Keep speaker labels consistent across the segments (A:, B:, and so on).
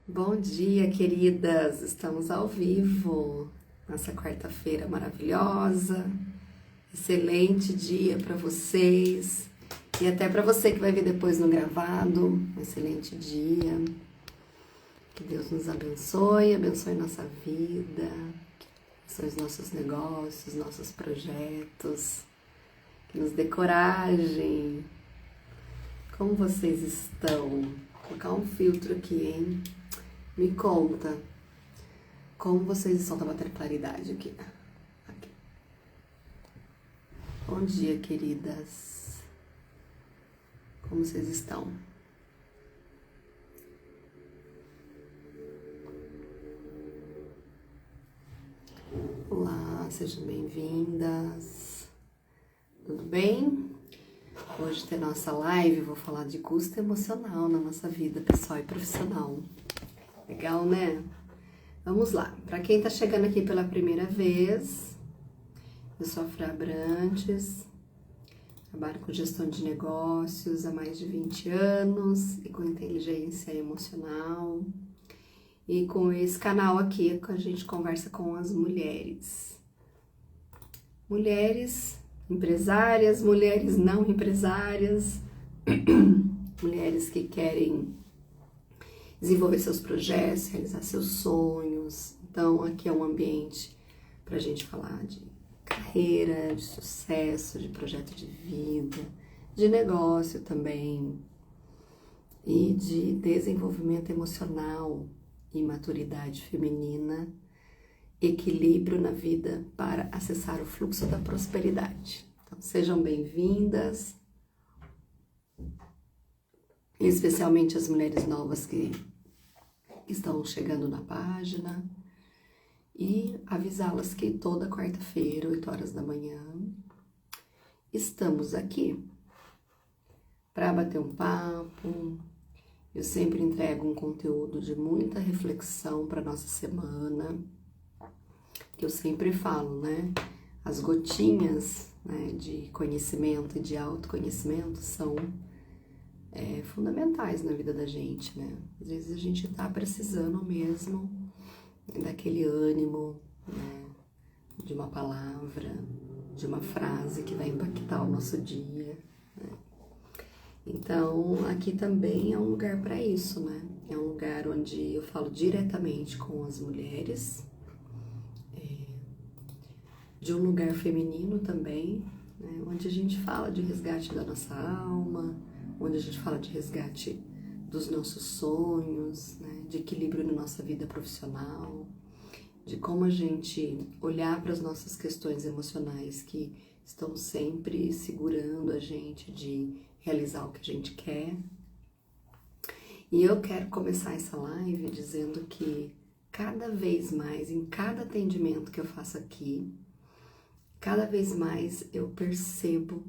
A: Bom dia, queridas! Estamos ao vivo nessa quarta-feira maravilhosa. Excelente dia para vocês e até para você que vai ver depois no gravado. Um excelente dia. Que Deus nos abençoe nossa vida, abençoe os nossos negócios, nossos projetos, que nos dê coragem. Como vocês estão? Vou colocar um filtro aqui, hein? Me conta, como vocês estão? Tá batendo claridade aqui. Bom dia, queridas. Como vocês estão? Olá, sejam bem-vindas. Tudo bem? Hoje tem nossa live, vou falar de custo emocional na nossa vida pessoal e profissional. Legal, né? Vamos lá. Para quem tá chegando aqui pela primeira vez, eu sou a Fra Abrantes, trabalho com gestão de negócios há mais de 20 anos e com inteligência emocional. E com esse canal aqui, a gente conversa com as mulheres. Mulheres empresárias, mulheres não empresárias, mulheres que querem desenvolver seus projetos, realizar seus sonhos. Então, aqui é um ambiente para a gente falar de carreira, de sucesso, de projeto de vida, de negócio também, e de desenvolvimento emocional e maturidade feminina, equilíbrio na vida para acessar o fluxo da prosperidade. Então, sejam bem-vindas, especialmente as mulheres novas que estão chegando na página, e avisá-las que toda quarta-feira, 8 horas da manhã, estamos aqui para bater um papo. Eu sempre entrego um conteúdo de muita reflexão para nossa semana, que eu sempre falo, né? As gotinhas, né, de conhecimento e de autoconhecimento são fundamentais na vida da gente, né? Às vezes a gente tá precisando mesmo daquele ânimo, né? De uma palavra, de uma frase que vai impactar o nosso dia, né? Então, aqui também é um lugar para isso, né? É um lugar onde eu falo diretamente com as mulheres, de um lugar feminino também, né? Onde a gente fala de resgate da nossa alma, onde a gente fala de resgate dos nossos sonhos, né? De equilíbrio na nossa vida profissional, de como a gente olhar para as nossas questões emocionais que estão sempre segurando a gente de realizar o que a gente quer. E eu quero começar essa live dizendo que cada vez mais, em cada atendimento que eu faço aqui, cada vez mais eu percebo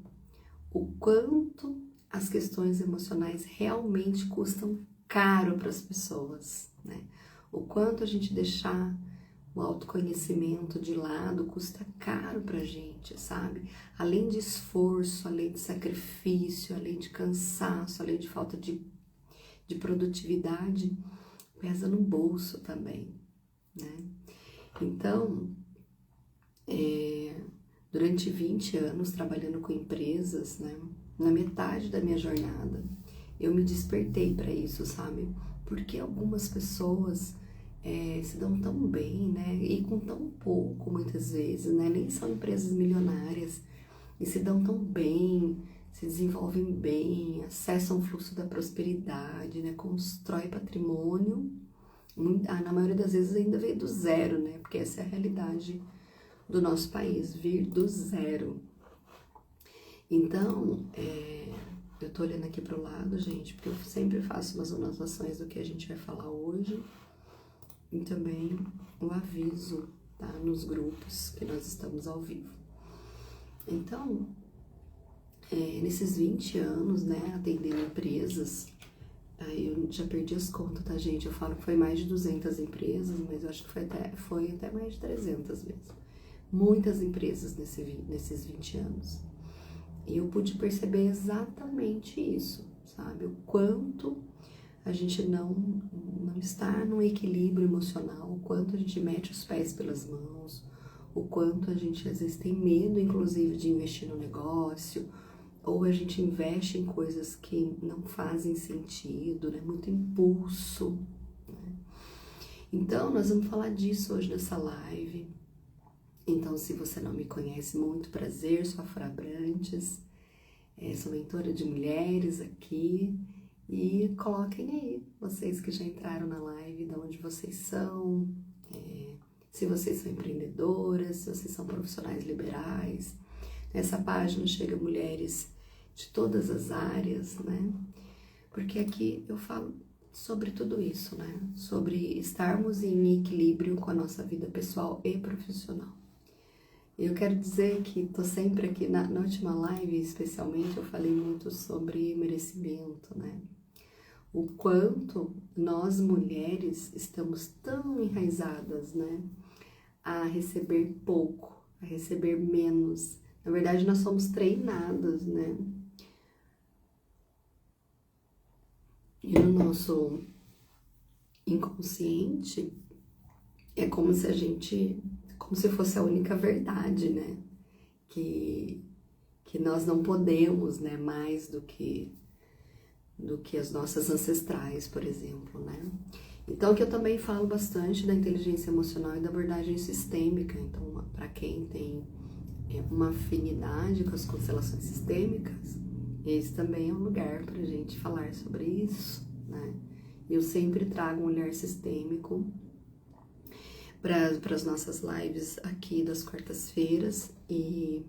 A: o quanto as questões emocionais realmente custam caro para as pessoas, né? O quanto a gente deixar o autoconhecimento de lado custa caro pra gente, sabe? Além de esforço, além de sacrifício, além de cansaço, além de falta de produtividade, pesa no bolso também, né? Então, durante 20 anos trabalhando com empresas, né? Na metade da minha jornada, eu me despertei para isso, sabe? Porque algumas pessoas se dão tão bem, né? E com tão pouco, muitas vezes, né? Nem são empresas milionárias e se dão tão bem, se desenvolvem bem, acessam o fluxo da prosperidade, né? Constrói patrimônio. Na maioria das vezes ainda veio do zero, né? Porque essa é a realidade do nosso país, vir do zero. Então, eu tô olhando aqui pro lado, gente, porque eu sempre faço umas anotações do que a gente vai falar hoje e também o aviso, tá? Nos grupos que nós estamos ao vivo. Então, nesses 20 anos, né, atendendo empresas, aí eu já perdi as contas, tá, gente? Eu falo que foi mais de 200 empresas, mas eu acho que foi até mais de 300 mesmo. Muitas empresas nesses 20 anos. E eu pude perceber exatamente isso, sabe? O quanto a gente não está num equilíbrio emocional, o quanto a gente mete os pés pelas mãos, o quanto a gente às vezes tem medo, inclusive, de investir no negócio, ou a gente investe em coisas que não fazem sentido, né? Muito impulso, né? Então, nós vamos falar disso hoje nessa live. Então, se você não me conhece, muito prazer, sou a Fra Abrantes, sou mentora de mulheres aqui, e coloquem aí, vocês que já entraram na live, de onde vocês são, se vocês são empreendedoras, se vocês são profissionais liberais. Nessa página chega mulheres de todas as áreas, né? Porque aqui eu falo sobre tudo isso, né? Sobre estarmos em equilíbrio com a nossa vida pessoal e profissional. Eu quero dizer que tô sempre aqui, na última live especialmente, eu falei muito sobre merecimento, né? O quanto nós mulheres estamos tão enraizadas, né? A receber pouco, a receber menos. Na verdade, nós somos treinadas, né? E no nosso inconsciente, é como se fosse a única verdade, né? Que nós não podemos, né? Mais do que as nossas ancestrais, por exemplo, né? Então, que eu também falo bastante da inteligência emocional e da abordagem sistêmica. Então, para quem tem uma afinidade com as constelações sistêmicas, esse também é um lugar para a gente falar sobre isso, né? Eu sempre trago um olhar sistêmico para as nossas lives aqui das quartas-feiras, e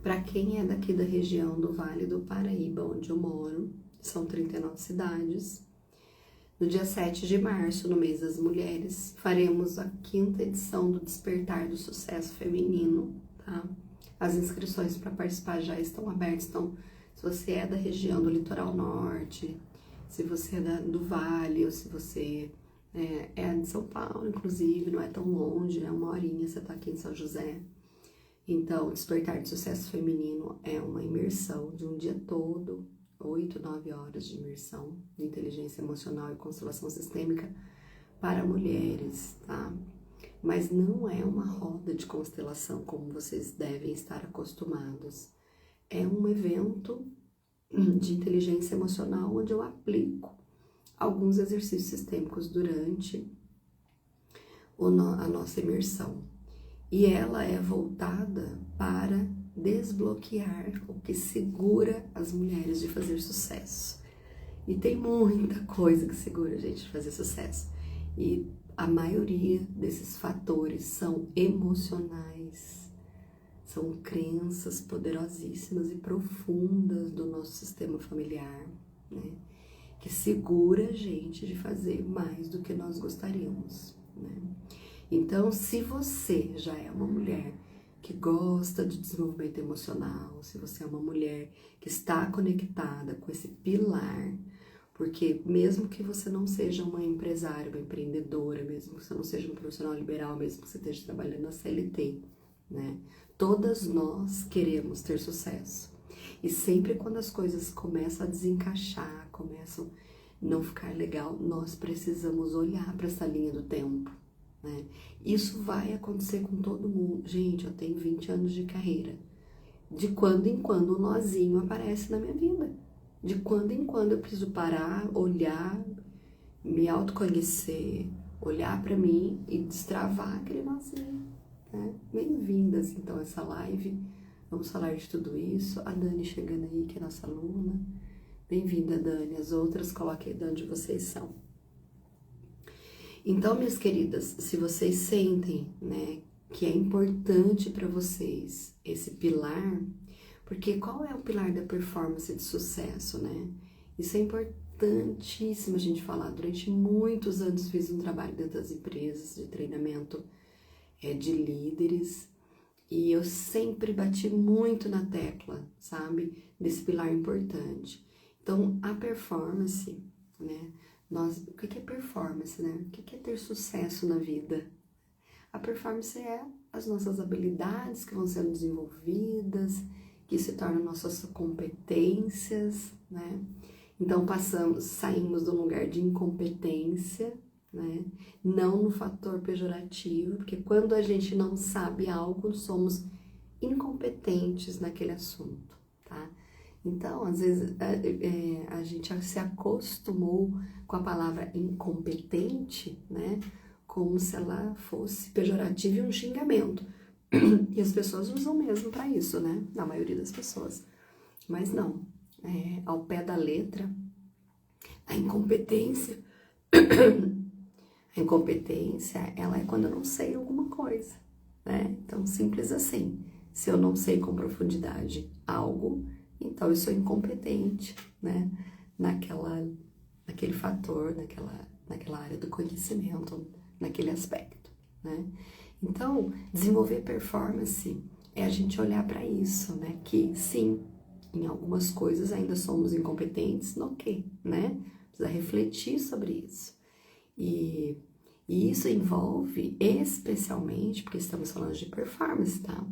A: para quem é daqui da região do Vale do Paraíba, onde eu moro, são 39 cidades. No dia 7 de março, no mês das mulheres, faremos a 5ª edição do Despertar do Sucesso Feminino, tá? As inscrições para participar já estão abertas. Então, se você é da região do Litoral Norte, se você é do Vale, ou se você é de São Paulo, inclusive, não é tão longe, né? 1 horinha você tá aqui em São José. Então, o Despertar do Sucesso Feminino é uma imersão de um dia todo, 8, 9 horas de imersão de inteligência emocional e constelação sistêmica para mulheres, tá? Mas não é uma roda de constelação como vocês devem estar acostumados. É um evento de inteligência emocional onde eu aplico alguns exercícios sistêmicos durante a nossa imersão. E ela é voltada para desbloquear o que segura as mulheres de fazer sucesso. E tem muita coisa que segura a gente de fazer sucesso. E a maioria desses fatores são emocionais, são crenças poderosíssimas e profundas do nosso sistema familiar, né? Que segura a gente de fazer mais do que nós gostaríamos, né? Então, se você já é uma mulher que gosta de desenvolvimento emocional, se você é uma mulher que está conectada com esse pilar, porque mesmo que você não seja uma empresária, uma empreendedora, mesmo que você não seja um profissional liberal, mesmo que você esteja trabalhando na CLT, né? Todas nós queremos ter sucesso. E sempre quando as coisas começam a desencaixar, começam a não ficar legal, nós precisamos olhar para essa linha do tempo, né? Isso vai acontecer com todo mundo. Gente, eu tenho 20 anos de carreira. De quando em quando um nozinho aparece na minha vida. De quando em quando eu preciso parar, olhar, me autoconhecer, olhar para mim e destravar aquele nozinho, né? Bem-vindas, então, a essa live. Vamos falar de tudo isso. A Dani chegando aí, que é nossa aluna. Bem-vinda, Dani. As outras, coloquem de onde vocês são. Então, minhas queridas, se vocês sentem, né, que é importante para vocês esse pilar, porque qual é o pilar da performance de sucesso, né? Isso é importantíssimo a gente falar. Durante muitos anos fiz um trabalho dentro das empresas de treinamento de líderes, e eu sempre bati muito na tecla, sabe, desse pilar importante. Então, a performance, né? O que é performance, né? O que é ter sucesso na vida? A performance é as nossas habilidades que vão sendo desenvolvidas, que se tornam nossas competências, né? Então saímos do lugar de incompetência, né? Não no fator pejorativo, porque quando a gente não sabe algo, somos incompetentes naquele assunto, tá? Então, às vezes, a gente se acostumou com a palavra incompetente, né? Como se ela fosse pejorativa e um xingamento. E as pessoas usam mesmo para isso, né? Na maioria das pessoas. Mas não. Ao pé da letra, a incompetência... A incompetência, ela é quando eu não sei alguma coisa, né? Então, simples assim. Se eu não sei com profundidade algo, então eu sou incompetente, né? Naquele fator, naquela área do conhecimento, naquele aspecto, né? Então, desenvolver performance é a gente olhar para isso, né? Que sim, em algumas coisas ainda somos incompetentes, no quê, né? Precisa refletir sobre isso. E isso envolve especialmente, porque estamos falando de performance, tá?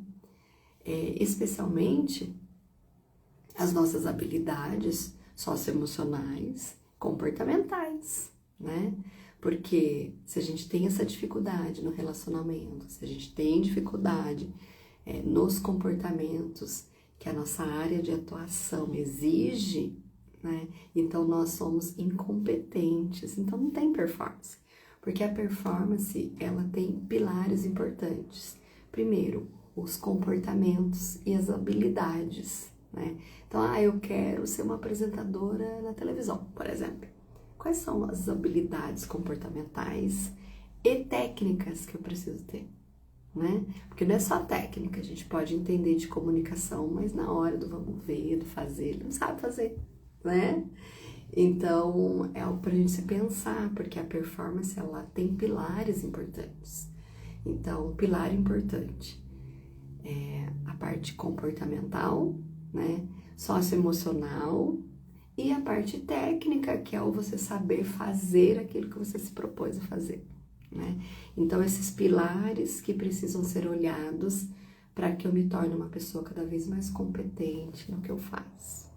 A: Especialmente as nossas habilidades socioemocionais, comportamentais, né? Porque se a gente tem essa dificuldade no relacionamento, se a gente tem dificuldade nos comportamentos que a nossa área de atuação exige, né? Então nós somos incompetentes, então não tem performance. Porque a performance, ela tem pilares importantes. Primeiro, os comportamentos e as habilidades, né? Então, eu quero ser uma apresentadora na televisão, por exemplo. Quais são as habilidades comportamentais e técnicas que eu preciso ter, né? Porque não é só técnica, a gente pode entender de comunicação, mas na hora do vamos ver, do fazer, ele não sabe fazer, né? Então, é algo pra gente se pensar, porque a performance, ela tem pilares importantes. Então, o pilar importante é a parte comportamental, né? Socioemocional e a parte técnica, que é o você saber fazer aquilo que você se propôs a fazer, né? Então, esses pilares que precisam ser olhados para que eu me torne uma pessoa cada vez mais competente no que eu faço.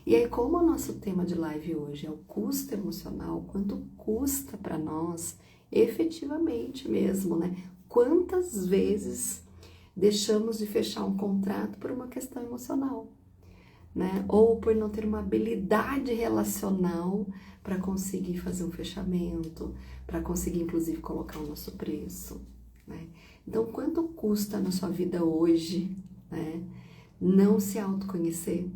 A: E aí, como o nosso tema de live hoje é o custo emocional, quanto custa para nós, efetivamente mesmo, né? Quantas vezes deixamos de fechar um contrato por uma questão emocional, né? Ou por não ter uma habilidade relacional para conseguir fazer um fechamento, para conseguir, inclusive, colocar o nosso preço, né? Então, quanto custa na sua vida hoje, né? Não se autoconhecer,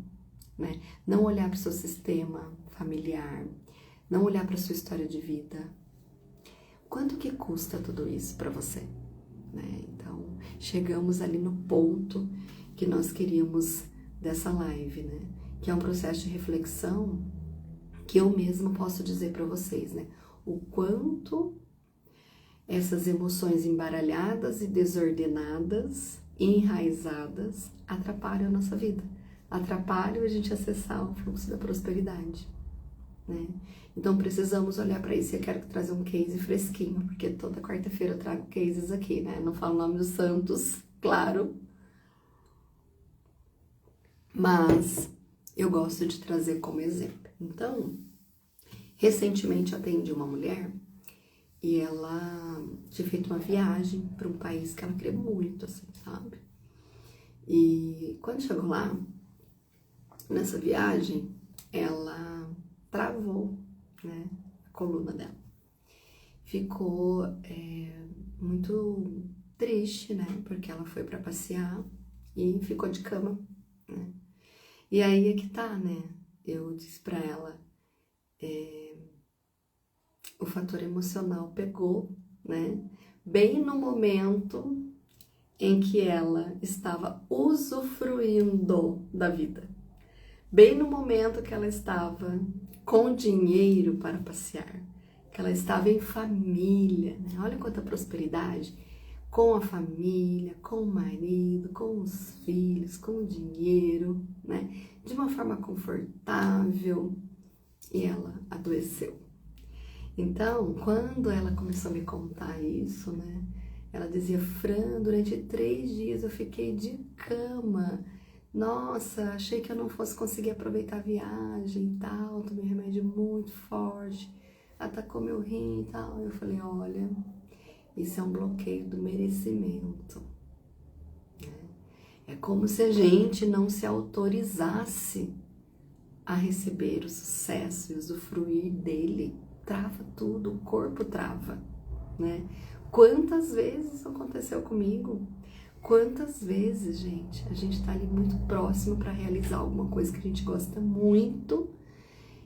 A: né? Não olhar para o seu sistema familiar, não olhar para a sua história de vida. Quanto que custa tudo isso para você, né? Então, chegamos ali no ponto que nós queríamos dessa live, né? Que é um processo de reflexão que eu mesma posso dizer para vocês, né? O quanto essas emoções embaralhadas e desordenadas, enraizadas, atrapalham a nossa vida. Atrapalham a gente acessar o fluxo da prosperidade, né? Então precisamos olhar para isso. Eu quero trazer um case fresquinho, porque toda quarta-feira eu trago cases aqui, né? Não falo o nome dos santos, claro, mas eu gosto de trazer como exemplo. Então, recentemente eu atendi uma mulher e ela tinha feito uma viagem para um país que ela queria muito, assim, sabe? E quando chegou lá, nessa viagem, ela travou, né, a coluna dela. Ficou muito triste, né, porque ela foi para passear e ficou de cama, né. E aí é que tá, né, eu disse para ela, o fator emocional pegou, né, bem no momento em que ela estava usufruindo da vida. Bem no momento que ela estava com dinheiro para passear, que ela estava em família, né? Olha quanta prosperidade, com a família, com o marido, com os filhos, com o dinheiro, né? De uma forma confortável, e ela adoeceu. Então, quando ela começou a me contar isso, né? Ela dizia, Fran, durante 3 dias eu fiquei de cama, Nossa, achei que eu não fosse conseguir aproveitar a viagem e tal, tomei remédio muito forte, atacou meu rim e tal. Eu falei, olha, isso é um bloqueio do merecimento. É como se a gente não se autorizasse a receber o sucesso e usufruir dele. Trava tudo, o corpo trava, né? Quantas vezes isso aconteceu comigo? Quantas vezes, gente, a gente tá ali muito próximo para realizar alguma coisa que a gente gosta muito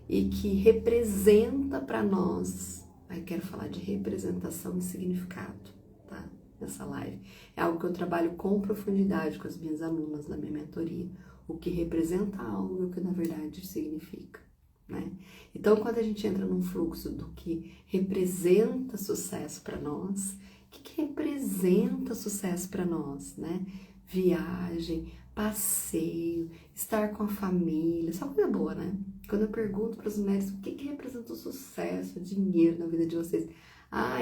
A: e que representa para nós. Aí quero falar de representação e significado, tá? Nessa live. É algo que eu trabalho com profundidade com as minhas alunas na minha mentoria. O que representa algo e o que na verdade significa, né? Então, quando a gente entra num fluxo do que representa sucesso para nós, o que representa sucesso para nós, né? Viagem, passeio, estar com a família, só coisa boa, né? Quando eu pergunto para as mulheres o que representa o sucesso, o dinheiro na vida de vocês,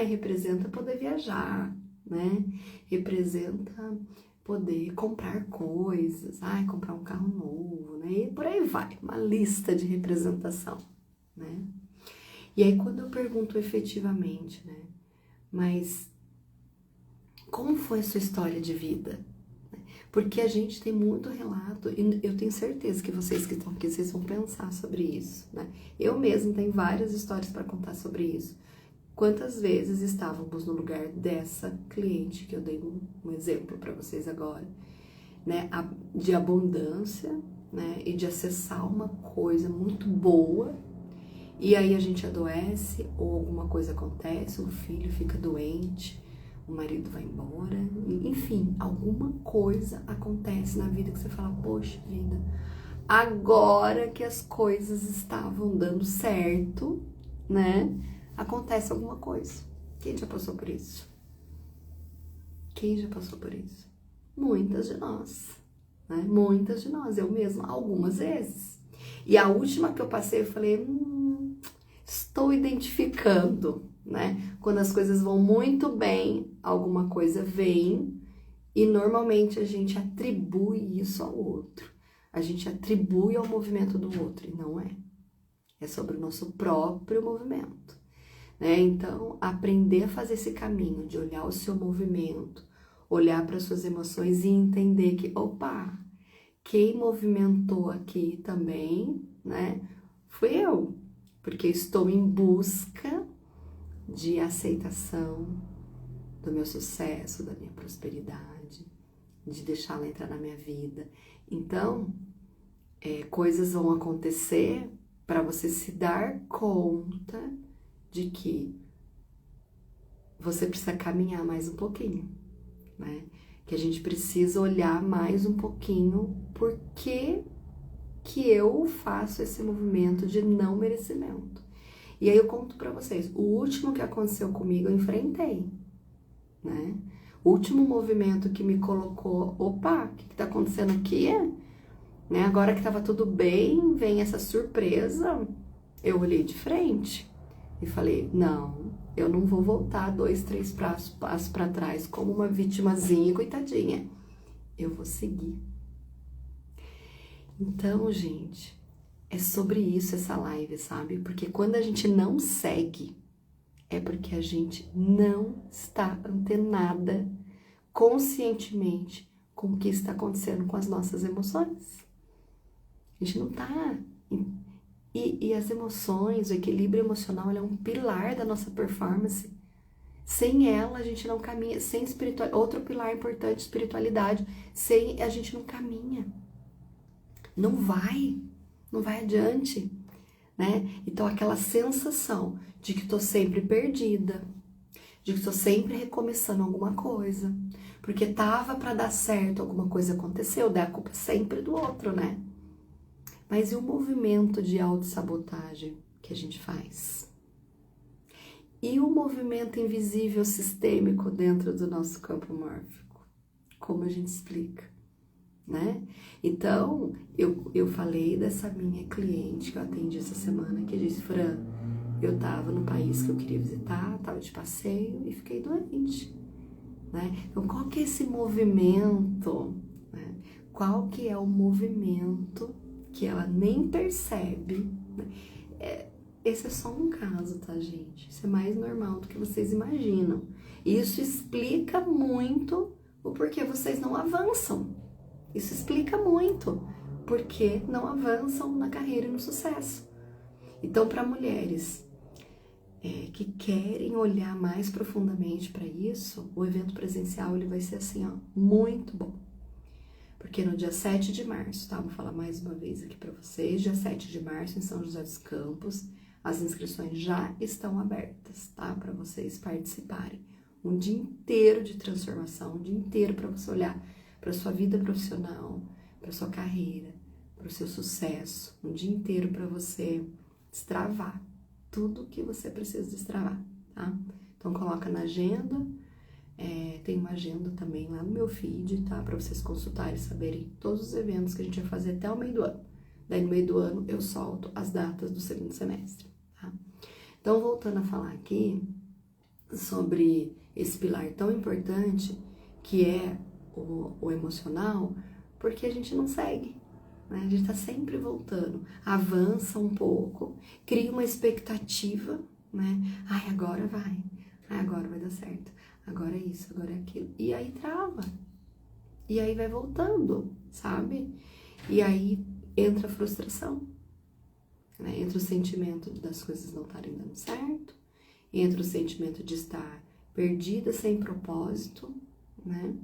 A: representa poder viajar, né? Representa poder comprar coisas, comprar um carro novo, né? E por aí vai, uma lista de representação, né? E aí quando eu pergunto efetivamente, né? Mas como foi a sua história de vida? Porque a gente tem muito relato, e eu tenho certeza que vocês que estão aqui, vocês vão pensar sobre isso, né? Eu mesma tenho várias histórias para contar sobre isso. Quantas vezes estávamos no lugar dessa cliente, que eu dei um exemplo para vocês agora, né? De abundância, né? E de acessar uma coisa muito boa, e aí a gente adoece, ou alguma coisa acontece, um filho fica doente, o marido vai embora, enfim, alguma coisa acontece na vida que você fala, poxa vida, agora que as coisas estavam dando certo, né? Acontece alguma coisa. Quem já passou por isso? Quem já passou por isso? Muitas de nós, né? Muitas de nós, eu mesma, algumas vezes. E a última que eu passei, eu falei, estou identificando, né? Quando as coisas vão muito bem, alguma coisa vem e normalmente a gente atribui isso ao outro. A gente atribui ao movimento do outro e não é. É sobre o nosso próprio movimento, né? Então, aprender a fazer esse caminho de olhar o seu movimento, olhar para as suas emoções e entender que, opa, quem movimentou aqui também, né? Fui eu. Porque estou em busca de aceitação do meu sucesso, da minha prosperidade, de deixá-la entrar na minha vida. Então, coisas vão acontecer para você se dar conta de que você precisa caminhar mais um pouquinho, né? Que a gente precisa olhar mais um pouquinho por que eu faço esse movimento de não merecimento. E aí eu conto pra vocês, o último que aconteceu comigo eu enfrentei, né? O último movimento que me colocou, opa, o que tá acontecendo aqui? Né? Agora que tava tudo bem, vem essa surpresa, eu olhei de frente e falei, não, eu não vou voltar 2, 3 passos pra trás como uma vitimazinha, coitadinha. Eu vou seguir. Então, gente, é sobre isso essa live, sabe? Porque quando a gente não segue, é porque a gente não está antenada conscientemente com o que está acontecendo com as nossas emoções. A gente não tá. E as emoções, o equilíbrio emocional, é um pilar da nossa performance. Sem ela, a gente não caminha. Sem espiritualidade, outro pilar importante, espiritualidade. Sem a gente não caminha. Não vai adiante, né? Então aquela sensação de que tô sempre perdida, de que tô sempre recomeçando alguma coisa, porque tava para dar certo, alguma coisa aconteceu, daí a culpa é sempre do outro, né? Mas e o movimento de autossabotagem que a gente faz? E o movimento invisível sistêmico dentro do nosso campo mórfico? Como a gente explica? Né? Então, eu falei dessa minha cliente que eu atendi essa semana, que disse, Fran, eu tava no país que eu queria visitar, tava de passeio e fiquei doente, né? Então, qual que é esse movimento, né? qual que é o movimento que ela nem percebe, né? Esse é só um caso, tá, gente? Isso é mais normal do que vocês imaginam. Isso explica muito o porquê vocês não avançam. Isso explica muito porque não avançam na carreira e no sucesso. Então, para mulheres que querem olhar mais profundamente para isso, o evento presencial ele vai ser assim, ó, muito bom. Porque no dia 7 de março, tá? Vou falar mais uma vez aqui para vocês, dia 7 de março em São José dos Campos, as inscrições já estão abertas, tá? Para vocês participarem. Um dia inteiro de transformação, um dia inteiro para você olhar para sua vida profissional, para sua carreira, para o seu sucesso, um dia inteiro para você destravar tudo que você precisa destravar, tá? Então coloca na agenda, tem uma agenda também lá no meu feed, tá? Para vocês consultarem e saberem todos os eventos que a gente vai fazer até o meio do ano. Daí no meio do ano eu solto as datas do segundo semestre, tá? Então voltando a falar aqui sobre esse pilar tão importante que é o emocional, porque a gente não segue, né? A gente tá sempre voltando, avança um pouco, cria uma expectativa, né? Ai, agora vai, ai, agora vai dar certo, agora é isso, agora é aquilo, e aí trava, e aí vai voltando, sabe? E aí entra a frustração, né? Entra o sentimento das coisas não estarem dando certo, entra o sentimento de estar perdida, sem propósito, né?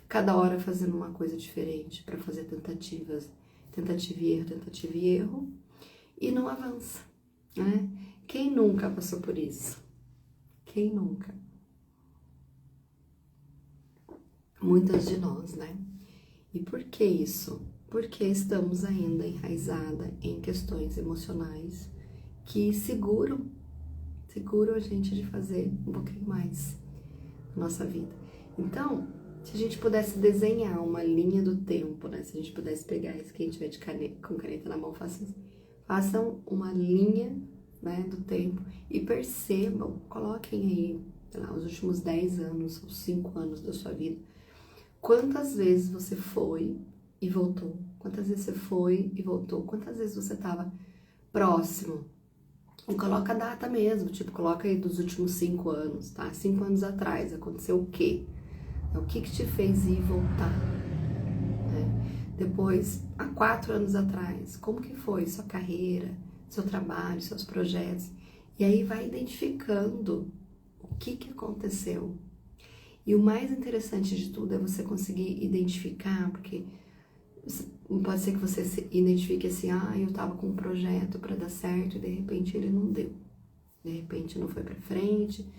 A: Cada hora fazendo uma coisa diferente para fazer tentativa e erro, e não avança, né? Quem nunca passou por isso? Quem nunca? Muitas de nós, né? E por que isso? Porque estamos ainda enraizada em questões emocionais que seguram a gente de fazer um pouquinho mais na nossa vida. Então, se a gente pudesse desenhar uma linha do tempo, né? Se a gente pudesse pegar isso, quem tiver com caneta na mão, façam uma linha, né, do tempo e percebam, coloquem aí, sei lá, os últimos 10 anos, os 5 anos da sua vida. Quantas vezes você foi e voltou? Quantas vezes você foi e voltou? Quantas vezes você estava próximo? E coloca a data mesmo, tipo, coloca aí dos últimos 5 anos, tá? 5 anos atrás, aconteceu o quê? O que te fez ir e voltar? Né? Depois, há 4 anos atrás, como que foi sua carreira, seu trabalho, seus projetos? E aí vai identificando o que aconteceu. E o mais interessante de tudo é você conseguir identificar, porque pode ser que você se identifique assim, eu tava com um projeto para dar certo e de repente ele não deu. De repente não foi para frente,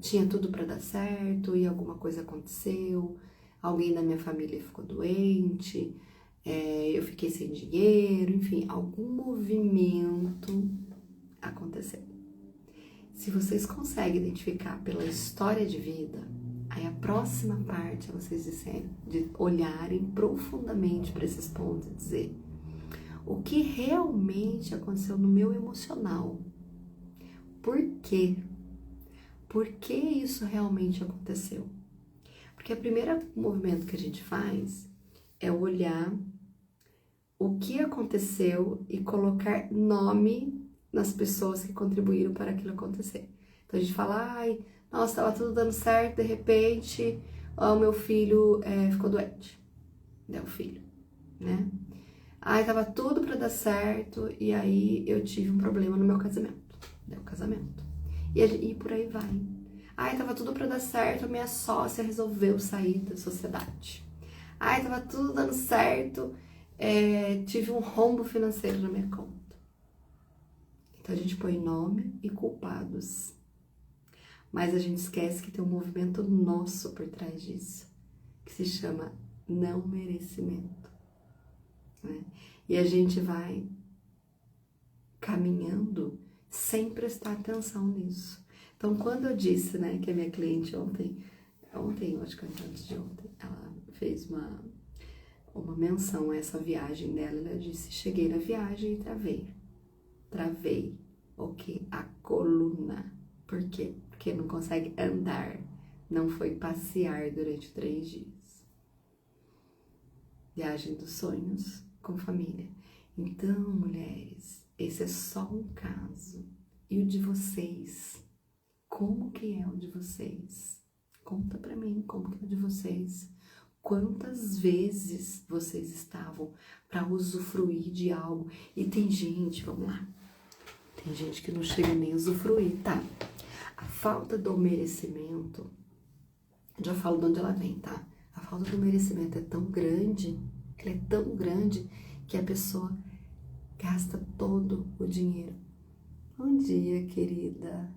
A: tinha tudo para dar certo e alguma coisa aconteceu, alguém da minha família ficou doente, eu fiquei sem dinheiro, enfim, algum movimento aconteceu. Se vocês conseguem identificar pela história de vida, aí a próxima parte é vocês de olharem profundamente para esses pontos e dizer o que realmente aconteceu no meu emocional. Por quê? Por que isso realmente aconteceu? Porque o primeiro movimento que a gente faz é olhar o que aconteceu e colocar nome nas pessoas que contribuíram para aquilo acontecer. Então a gente fala, nossa, estava tudo dando certo, de repente, o meu filho ficou doente. Deu filho, né? Tava tudo para dar certo e aí eu tive um problema no meu casamento. Deu casamento. E por aí vai. Tava tudo para dar certo, a minha sócia resolveu sair da sociedade. Tava tudo dando certo, tive um rombo financeiro na minha conta. Então a gente põe nome e culpados. Mas a gente esquece que tem um movimento nosso por trás disso, que se chama não merecimento, né? E a gente vai caminhando sem prestar atenção nisso. Então, quando eu disse, né, que a minha cliente ontem, acho que antes de ontem, ela fez uma menção a essa viagem dela, ela disse, cheguei na viagem e travei, a coluna. Por quê? Porque não consegue andar, não foi passear durante 3 dias. Viagem dos sonhos com família. Então, mulheres, esse é só um caso. E o de vocês? Como que é o de vocês? Conta pra mim como que é o de vocês. Quantas vezes vocês estavam para usufruir de algo? E tem gente, vamos lá, tem gente que não chega nem a usufruir, tá? A falta do merecimento, já falo de onde ela vem, tá? A falta do merecimento é tão grande, ela é tão grande que a pessoa gasta todo o dinheiro. Bom dia, querida.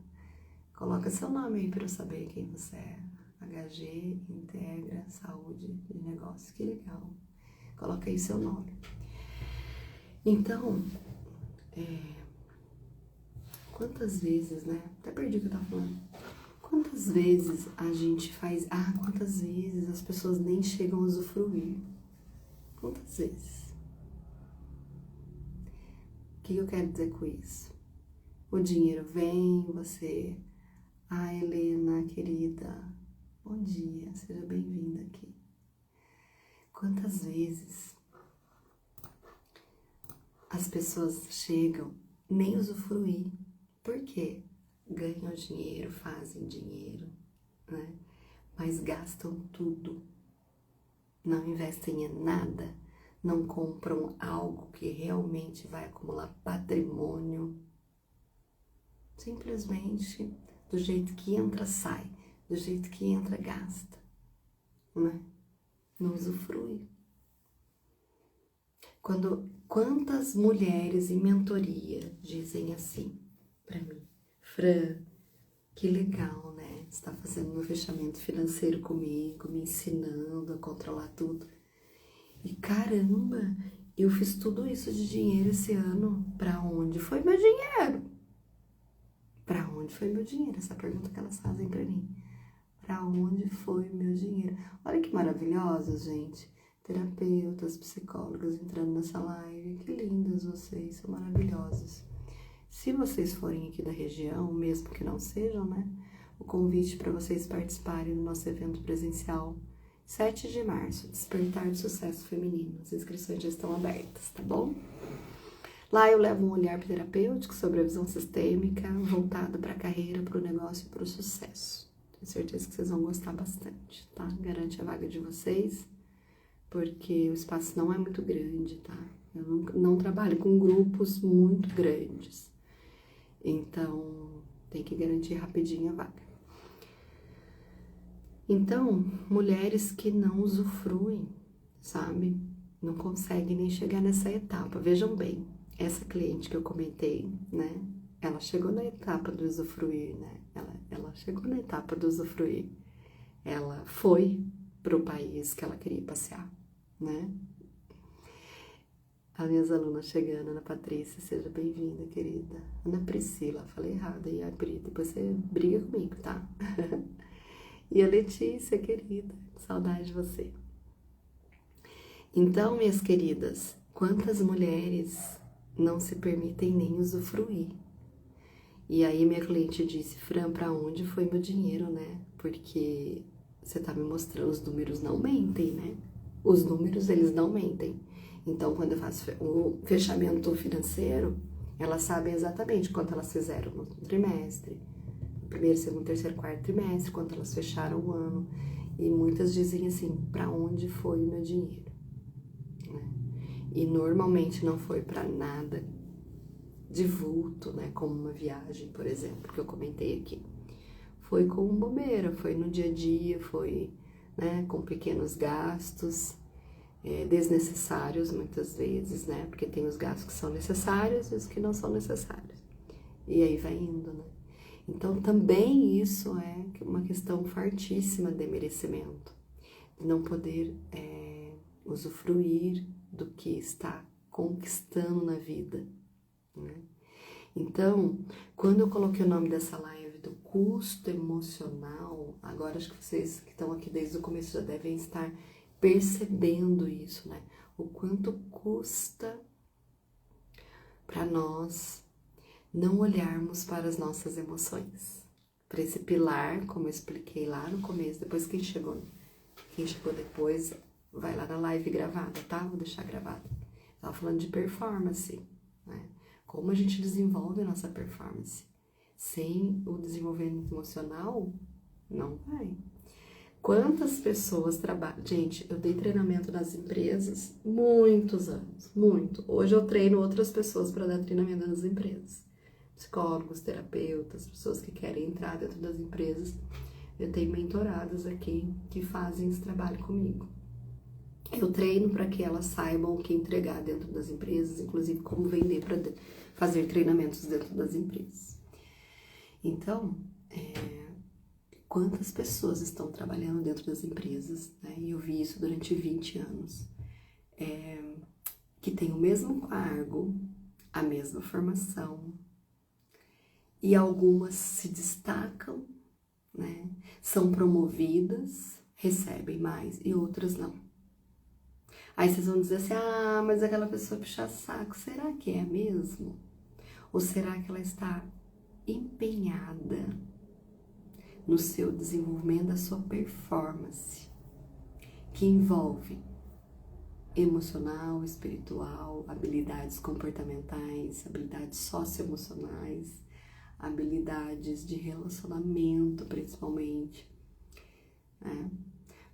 A: Coloca seu nome aí para eu saber quem você é. HG Integra Saúde de Negócio. Que legal. Coloca aí seu nome. Então, quantas vezes, né? Até perdi o que eu tava falando. Quantas vezes a gente faz... quantas vezes as pessoas nem chegam a usufruir? Quantas vezes? O que eu quero dizer com isso? O dinheiro vem, você... Helena, querida, bom dia, seja bem-vinda aqui. Quantas vezes as pessoas chegam nem usufruir? Por quê? Ganham dinheiro, fazem dinheiro, né? Mas gastam tudo. Não investem em nada, não compram algo que realmente vai acumular patrimônio. Simplesmente do jeito que entra, sai. Do jeito que entra, gasta. Né? Não usufrui. Quantas mulheres em mentoria dizem assim pra mim: Fran, que legal, né? Você tá fazendo meu fechamento financeiro comigo, me ensinando a controlar tudo. E caramba, eu fiz tudo isso de dinheiro esse ano. Pra onde foi meu dinheiro? Pra onde foi meu dinheiro? Essa pergunta que elas fazem pra mim. Pra onde foi meu dinheiro? Olha que maravilhosos, gente. Terapeutas, psicólogos entrando nessa live. Que lindas vocês, são maravilhosos. Se vocês forem aqui da região, mesmo que não sejam, né? O convite para vocês participarem do nosso evento presencial, 7 de março, Despertar do Sucesso Feminino. As inscrições já estão abertas, tá bom? Lá eu levo um olhar terapêutico sobre a visão sistêmica, voltado para a carreira, para o negócio e para o sucesso. Tenho certeza que vocês vão gostar bastante, tá? Garante a vaga de vocês, porque o espaço não é muito grande, tá? Eu não trabalho com grupos muito grandes, então tem que garantir rapidinho a vaga. Então, mulheres que não usufruem, sabe? Não conseguem nem chegar nessa etapa. Vejam bem, essa cliente que eu comentei, né? Ela chegou na etapa do usufruir, né? Ela chegou na etapa do usufruir. Ela foi pro país que ela queria passear, né? As minhas alunas chegando, Ana Patrícia, seja bem-vinda, querida. Ana Priscila, falei errado aí, Pri, depois você briga comigo, tá? E a Letícia, querida, saudade de você. Então, minhas queridas, quantas mulheres não se permitem nem usufruir? E aí minha cliente disse: Fran, pra onde foi meu dinheiro, né? Porque você tá me mostrando, os números não mentem, né? Os números, eles não mentem. Então, quando eu faço o fechamento financeiro, elas sabem exatamente quanto elas fizeram no trimestre, primeiro, segundo, terceiro, quarto trimestre, quanto elas fecharam o ano. E muitas dizem assim: pra onde foi o meu dinheiro? Né? E normalmente não foi pra nada de vulto, né? Como uma viagem, por exemplo, que eu comentei aqui. Foi com bobeira, foi no dia a dia, foi, né, com pequenos gastos, desnecessários muitas vezes, né? Porque tem os gastos que são necessários e os que não são necessários. E aí vai indo, né? Então também isso é uma questão fortíssima de merecimento, de não poder usufruir do que está conquistando na vida, né? Então, quando eu coloquei o nome dessa live do custo emocional, agora acho que vocês que estão aqui desde o começo já devem estar percebendo isso, né? O quanto custa para nós não olharmos para as nossas emoções. Para esse pilar, como eu expliquei lá no começo, depois quem chegou depois vai lá na live gravada, tá? Vou deixar gravada. Tava falando de performance, né? Como a gente desenvolve a nossa performance. Sem o desenvolvimento emocional, não vai. Quantas pessoas trabalham? Gente, eu dei treinamento nas empresas muitos anos, muito. Hoje eu treino outras pessoas para dar treinamento nas empresas. Psicólogos, terapeutas, pessoas que querem entrar dentro das empresas. Eu tenho mentoradas aqui que fazem esse trabalho comigo. Eu treino para que elas saibam o que entregar dentro das empresas, inclusive como vender para fazer treinamentos dentro das empresas. Então, quantas pessoas estão trabalhando dentro das empresas, né? E eu vi isso durante 20 anos, que tem o mesmo cargo, a mesma formação, e algumas se destacam, né? São promovidas, recebem mais, e outras não. Aí vocês vão dizer assim, mas aquela pessoa puxa saco, será que é mesmo? Ou será que ela está empenhada no seu desenvolvimento da sua performance, que envolve emocional, espiritual, habilidades comportamentais, habilidades socioemocionais, habilidades de relacionamento, principalmente, né?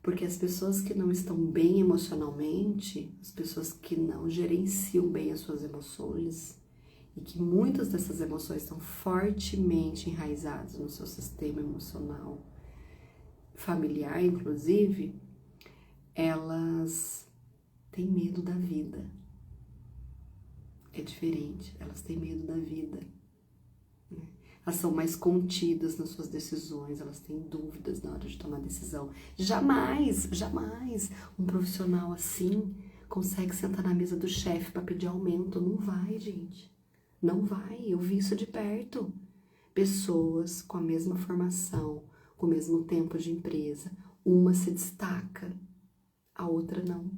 A: Porque as pessoas que não estão bem emocionalmente, as pessoas que não gerenciam bem as suas emoções, e que muitas dessas emoções estão fortemente enraizadas no seu sistema emocional, familiar inclusive, elas têm medo da vida. É diferente, elas têm medo da vida, né? Elas são mais contidas nas suas decisões, elas têm dúvidas na hora de tomar decisão. Jamais um profissional assim consegue sentar na mesa do chefe para pedir aumento. Não vai, gente. Não vai, eu vi isso de perto. Pessoas com a mesma formação, com o mesmo tempo de empresa, uma se destaca, a outra não.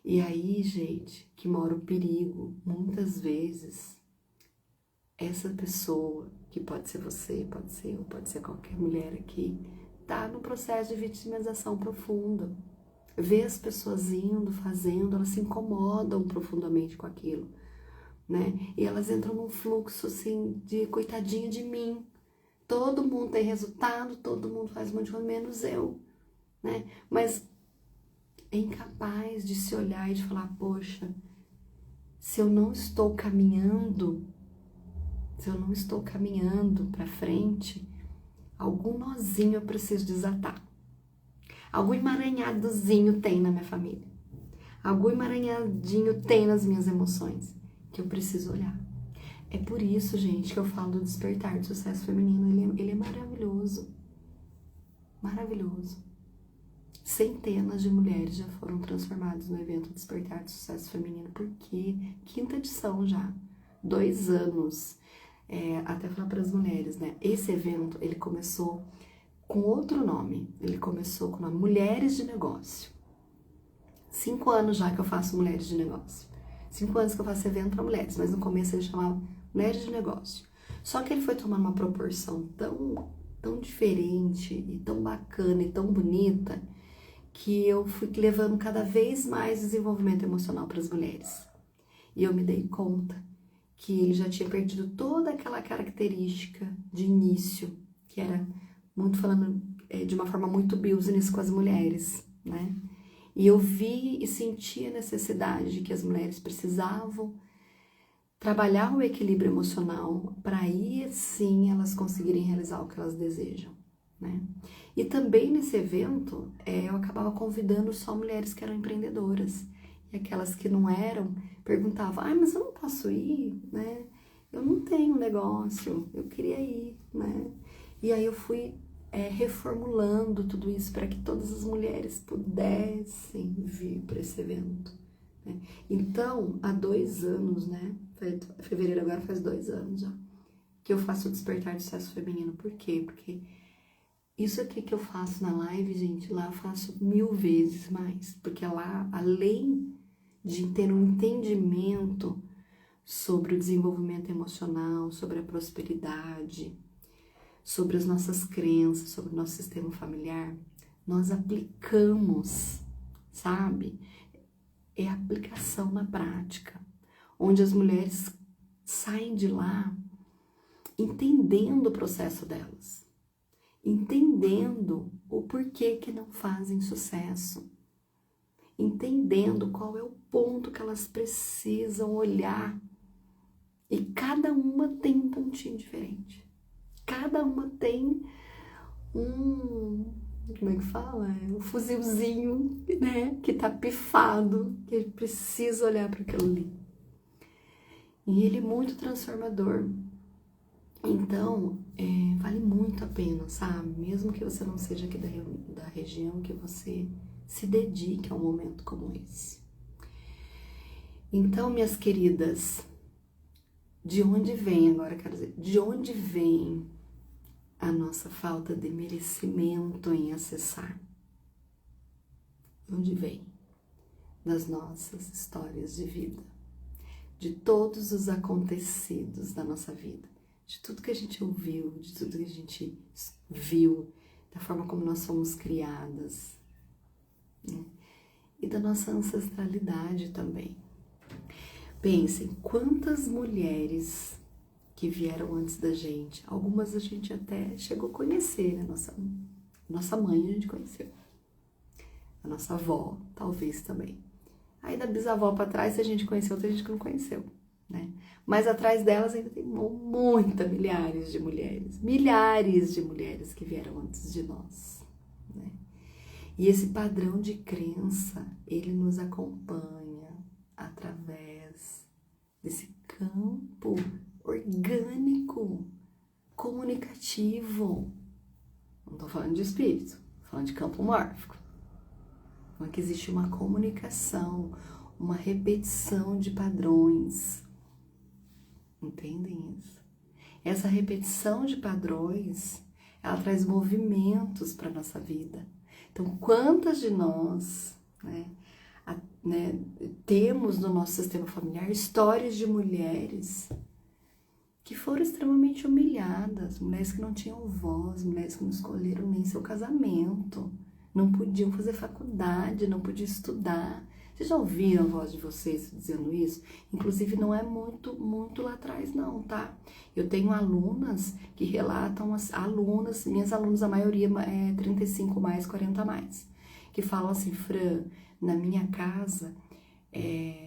A: E aí, gente, que mora o perigo, muitas vezes, essa pessoa, que pode ser você, pode ser eu, pode ser qualquer mulher aqui, tá no processo de vitimização profunda. Vê as pessoas indo, fazendo, elas se incomodam profundamente com aquilo, né? E elas entram num fluxo, assim, de coitadinha de mim. Todo mundo tem resultado, todo mundo faz um monte de coisa, menos eu, né? Mas é incapaz de se olhar e de falar, poxa, se eu não estou caminhando para frente, algum nozinho eu preciso desatar. Algum emaranhadozinho tem na minha família. Algum emaranhadinho tem nas minhas emoções que eu preciso olhar. É por isso, gente, que eu falo do despertar do sucesso feminino. Ele é maravilhoso. Maravilhoso. Centenas de mulheres já foram transformadas no evento Despertar do Sucesso Feminino. Por quê? 5ª edição já. 2 anos. Até falar para as mulheres, né? Esse evento, ele começou com outro nome. Ele começou com o nome Mulheres de Negócio. 5 anos já que eu faço Mulheres de Negócio. 5 anos que eu faço evento para mulheres, mas no começo ele chamava Mulheres de Negócio. Só que ele foi tomando uma proporção tão diferente e tão bacana e tão bonita que eu fui levando cada vez mais desenvolvimento emocional para as mulheres. E eu me dei conta que ele já tinha perdido toda aquela característica de início, que era muito falando de uma forma muito business com as mulheres, né? E eu vi e senti a necessidade de que as mulheres precisavam trabalhar o equilíbrio emocional para aí sim elas conseguirem realizar o que elas desejam, né? E também nesse evento eu acabava convidando só mulheres que eram empreendedoras. E aquelas que não eram, perguntavam, mas eu não posso ir, né? Eu não tenho negócio, eu queria ir, né? E aí eu fui reformulando tudo isso para que todas as mulheres pudessem vir para esse evento, né? Então, há 2 anos, né? Fevereiro agora faz 2 anos já, que eu faço o Despertar do Sucesso Feminino. Por quê? Porque isso aqui que eu faço na live, gente, lá eu faço 1000 vezes mais. Porque lá, além de ter um entendimento sobre o desenvolvimento emocional, sobre a prosperidade, sobre as nossas crenças, sobre o nosso sistema familiar, nós aplicamos sabe? É a aplicação na prática, onde as mulheres saem de lá entendendo o processo delas, entendendo o porquê que não fazem sucesso, entendendo qual é o ponto que elas precisam olhar. E cada uma tem um pontinho diferente. Cada uma tem como é que fala? Um fuzilzinho, né? Que tá pifado, que precisa olhar para aquilo ali. E ele é muito transformador. Então, vale muito a pena, sabe? Mesmo que você não seja aqui da região, que você se dedique a um momento como esse. Então, minhas queridas, de onde vem, agora quero dizer, de onde vem a nossa falta de merecimento em acessar? De onde vem? Das nossas histórias de vida, de todos os acontecidos da nossa vida, de tudo que a gente ouviu, de tudo que a gente viu, da forma como nós fomos criadas, né? E da nossa ancestralidade também. Pensem, quantas mulheres que vieram antes da gente, algumas a gente até chegou a conhecer, né? Nossa mãe a gente conheceu, a nossa avó talvez também. Aí da bisavó para trás a gente conheceu, outra gente que não conheceu, né? Mas atrás delas ainda tem milhares de mulheres que vieram antes de nós, né? E esse padrão de crença, ele nos acompanha através desse campo orgânico, comunicativo. Não estou falando de espírito, estou falando de campo mórfico. Então aqui existe uma comunicação, uma repetição de padrões. Entendem isso? Essa repetição de padrões, ela traz movimentos para a nossa vida. Então, quantas de nós, né, temos no nosso sistema familiar histórias de mulheres que foram extremamente humilhadas, mulheres que não tinham voz, mulheres que não escolheram nem seu casamento, não podiam fazer faculdade, não podiam estudar. Vocês já ouviram a voz de vocês dizendo isso? Inclusive não é muito lá atrás não, tá? Eu tenho alunas que relatam, minhas alunas, a maioria é 35 mais, 40 mais, que falam assim, Fran, na minha casa,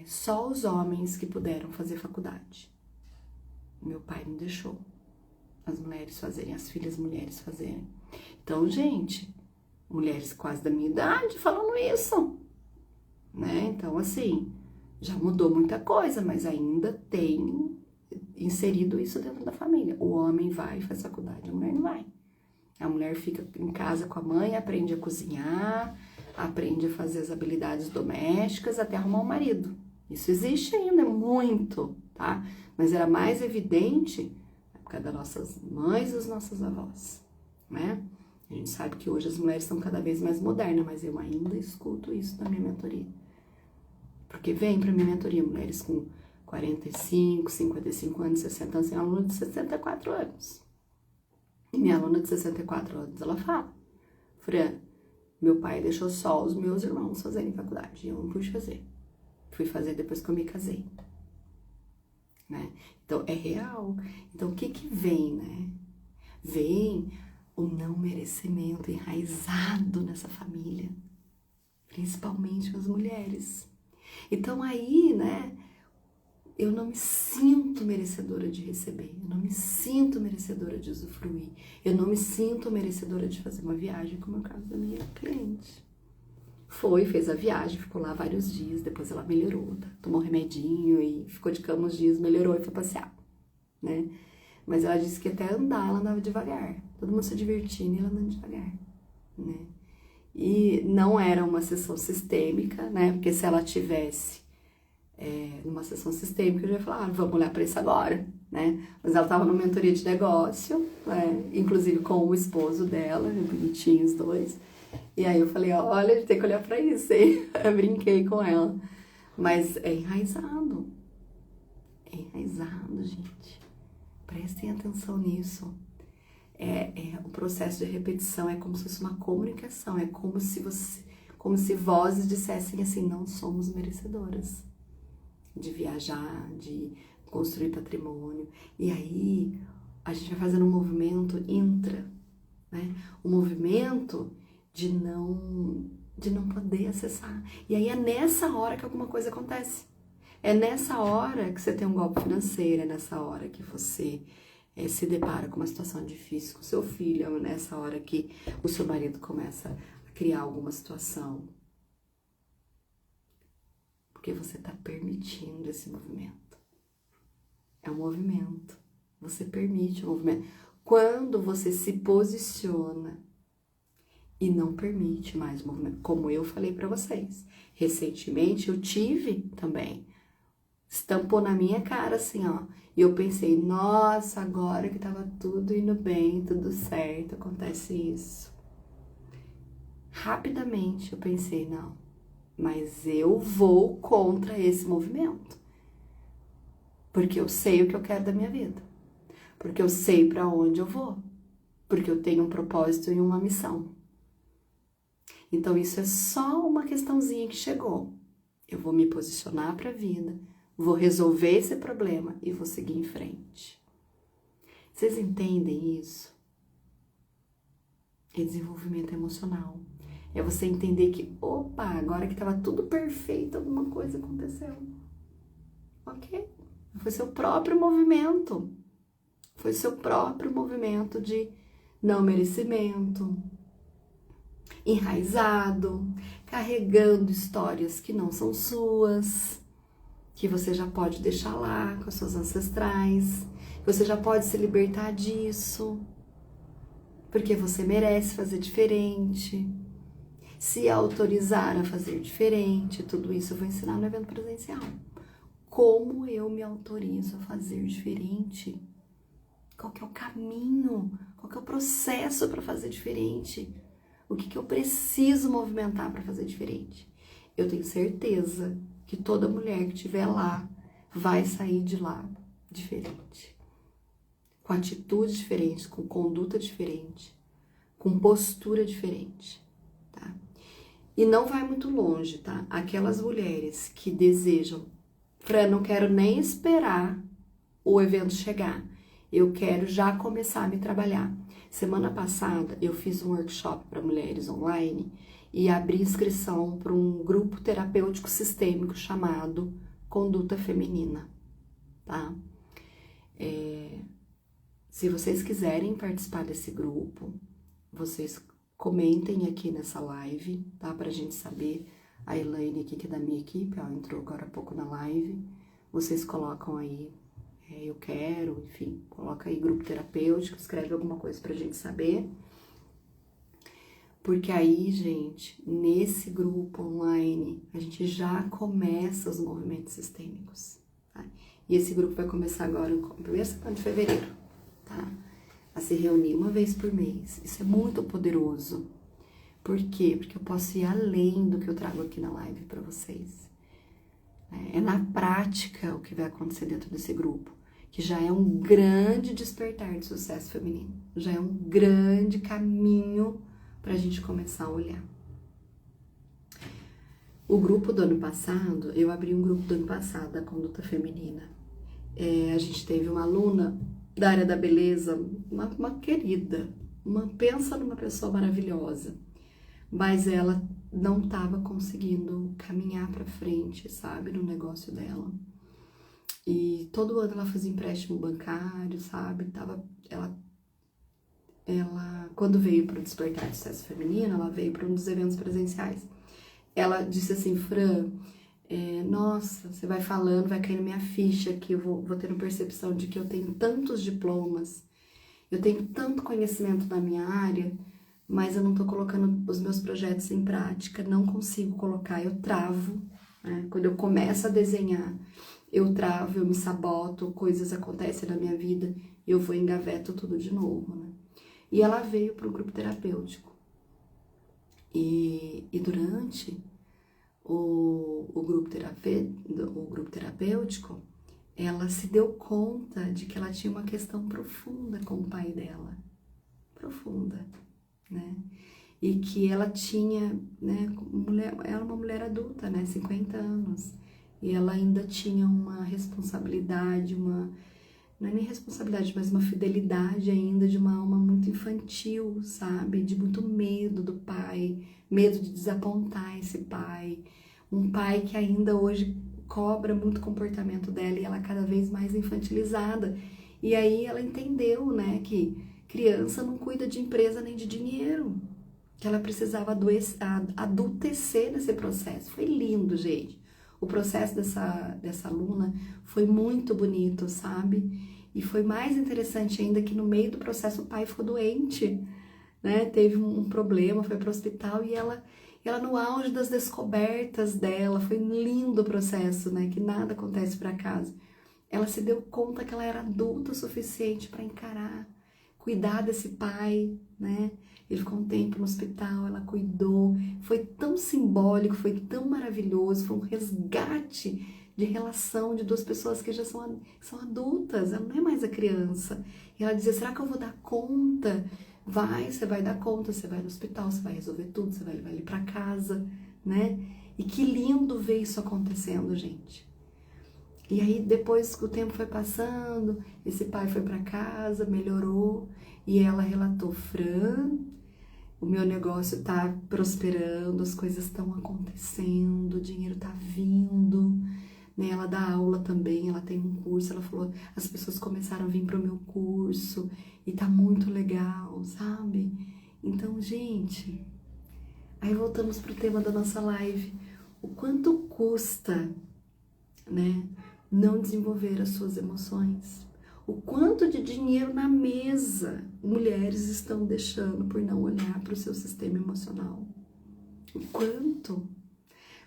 A: só os homens que puderam fazer faculdade. Meu pai não deixou as mulheres fazerem, as filhas mulheres fazerem. Então, gente, mulheres quase da minha idade falando isso, né? Então, assim, já mudou muita coisa, mas ainda tem inserido isso dentro da família. O homem vai e faz faculdade, a mulher não vai. A mulher fica em casa com a mãe, aprende a cozinhar, aprende a fazer as habilidades domésticas até arrumar um marido. Isso existe ainda muito, tá? Mas era mais evidente na época das nossas mães e das nossas avós, né? A gente sabe que hoje as mulheres são cada vez mais modernas, mas eu ainda escuto isso na minha mentoria. Porque vem pra minha mentoria mulheres com 45, 55 anos, 60 anos, tem aluna de 64 anos. E minha aluna de 64 anos, ela fala, Fran, meu pai deixou só os meus irmãos fazerem faculdade, e eu não pude fazer. Fui fazer depois que eu me casei, né? Então, é real. Então, o que vem, né? Vem o não merecimento enraizado nessa família, principalmente as mulheres. Então, aí, né? Eu não me sinto merecedora de receber, eu não me sinto merecedora de usufruir, eu não me sinto merecedora de fazer uma viagem, como é o caso da minha cliente. Fez a viagem, ficou lá vários dias, depois ela melhorou, tá? Tomou um remedinho e ficou de cama uns dias, melhorou e foi passear, né? Mas ela disse que até andar ela andava devagar, todo mundo se divertindo e ela andando devagar, né? E não era uma sessão sistêmica, né? Porque se ela tivesse numa sessão sistêmica, eu já ia falar, vamos olhar para isso agora, né? Mas ela estava numa mentoria de negócio, né? Inclusive com o esposo dela, bonitinhos os dois. E aí eu falei, olha, a gente tem que olhar para isso, hein? Eu brinquei com ela. Mas é enraizado, gente. Prestem atenção nisso. O processo de repetição é como se fosse uma comunicação, é como se como se vozes dissessem assim, não somos merecedoras de viajar, de construir patrimônio. E aí a gente vai fazendo um movimento intra, né? Um movimento de não poder acessar. E aí é nessa hora que alguma coisa acontece. É nessa hora que você tem um golpe financeiro, é nessa hora que você se depara com uma situação difícil com seu filho, é nessa hora que o seu marido começa a criar alguma situação. Porque você está permitindo esse movimento. É um movimento. Você permite o movimento. Quando você se posiciona e não permite mais o movimento, como eu falei para vocês. Recentemente eu tive também. Estampou na minha cara assim, ó. E eu pensei, nossa, agora que tava tudo indo bem, tudo certo, acontece isso. Rapidamente eu pensei, não, mas eu vou contra esse movimento. Porque eu sei o que eu quero da minha vida. Porque eu sei para onde eu vou. Porque eu tenho um propósito e uma missão. Então isso é só uma questãozinha que chegou. Eu vou me posicionar para a vida, vou resolver esse problema e vou seguir em frente. Vocês entendem isso? É desenvolvimento emocional. É você entender que, opa, agora que estava tudo perfeito, alguma coisa aconteceu. Ok? Foi seu próprio movimento. Foi seu próprio movimento de não merecimento, enraizado, carregando histórias que não são suas, que você já pode deixar lá com as suas ancestrais, você já pode se libertar disso, porque você merece fazer diferente, se autorizar a fazer diferente. Tudo isso eu vou ensinar no evento presencial. Como eu me autorizo a fazer diferente? Qual que é o caminho? Qual que é o processo para fazer diferente? O que eu preciso movimentar para fazer diferente? Eu tenho certeza que toda mulher que estiver lá vai sair de lá diferente. Com atitude diferente, com conduta diferente, com postura diferente, tá? E não vai muito longe, tá? Aquelas mulheres que desejam, Fran, não quero nem esperar o evento chegar. Eu quero já começar a me trabalhar. Semana passada eu fiz um workshop para mulheres online e abri inscrição para um grupo terapêutico sistêmico chamado Conduta Feminina, tá? Se vocês quiserem participar desse grupo, vocês comentem aqui nessa live, tá? Pra gente saber. A Elaine aqui, que é da minha equipe, ó, entrou agora há pouco na live. Vocês colocam aí, eu quero, enfim, coloca aí grupo terapêutico, escreve alguma coisa pra gente saber. Porque aí, gente, nesse grupo online, a gente já começa os movimentos sistêmicos, tá? E esse grupo vai começar agora no primeiro semana de fevereiro, tá? A se reunir uma vez por mês. Isso é muito poderoso. Por quê? Porque eu posso ir além do que eu trago aqui na live para vocês. É na prática o que vai acontecer dentro desse grupo, que já é um grande despertar de sucesso feminino, já é um grande caminho para a gente começar a olhar. O grupo do ano passado, eu abri um grupo do ano passado da conduta feminina. A gente teve uma aluna da área da beleza, uma querida, pensa numa pessoa maravilhosa. Mas ela não estava conseguindo caminhar para frente, sabe, no negócio dela. E todo ano ela fazia empréstimo bancário, sabe? Ela quando veio para o Despertar de Sucesso Feminino, ela veio para um dos eventos presenciais. Ela disse assim, Fran, nossa, você vai falando, vai caindo minha ficha que eu vou tendo percepção de que eu tenho tantos diplomas, eu tenho tanto conhecimento na minha área, mas eu não tô colocando os meus projetos em prática, não consigo colocar, eu travo, né? Quando eu começo a desenhar, eu travo, eu me saboto, coisas acontecem na minha vida, eu vou engaveto tudo de novo, né? E ela veio para o grupo terapêutico. E durante o grupo terapêutico, ela se deu conta de que ela tinha uma questão profunda com o pai dela. Profunda. Né? e que ela tinha, né, ela é uma mulher adulta, né, 50 anos, e ela ainda tinha uma responsabilidade, não é nem responsabilidade, mas uma fidelidade ainda de uma alma muito infantil, sabe, de muito medo do pai, medo de desapontar esse pai, um pai que ainda hoje cobra muito comportamento dela e ela é cada vez mais infantilizada. E aí ela entendeu, né, que criança não cuida de empresa nem de dinheiro, que ela precisava adultecer nesse processo. Foi lindo, gente. O processo dessa aluna foi muito bonito, sabe? E foi mais interessante ainda que no meio do processo o pai ficou doente, né? Teve um problema, foi para o hospital e ela no auge das descobertas dela, foi lindo o processo, né? Que nada acontece por acaso. Ela se deu conta que ela era adulta o suficiente para encarar, cuidar desse pai, né? Ele ficou um tempo no hospital, ela cuidou. Foi tão simbólico, foi tão maravilhoso, foi um resgate de relação de duas pessoas que já são adultas, ela não é mais a criança. E ela dizia, será que eu vou dar conta? Você vai dar conta, você vai no hospital, você vai resolver tudo, você vai levar ele para casa, né? E que lindo ver isso acontecendo, gente. E aí depois que o tempo foi passando, esse pai foi para casa, melhorou, e ela relatou, Fran, o meu negócio tá prosperando, as coisas estão acontecendo, o dinheiro tá vindo, né? Ela dá aula também, ela tem um curso, ela falou, as pessoas começaram a vir pro meu curso e tá muito legal, sabe? Então, gente, aí voltamos pro tema da nossa live, o quanto custa, né, não desenvolver as suas emoções? O quanto de dinheiro na mesa mulheres estão deixando por não olhar para o seu sistema emocional? O quanto?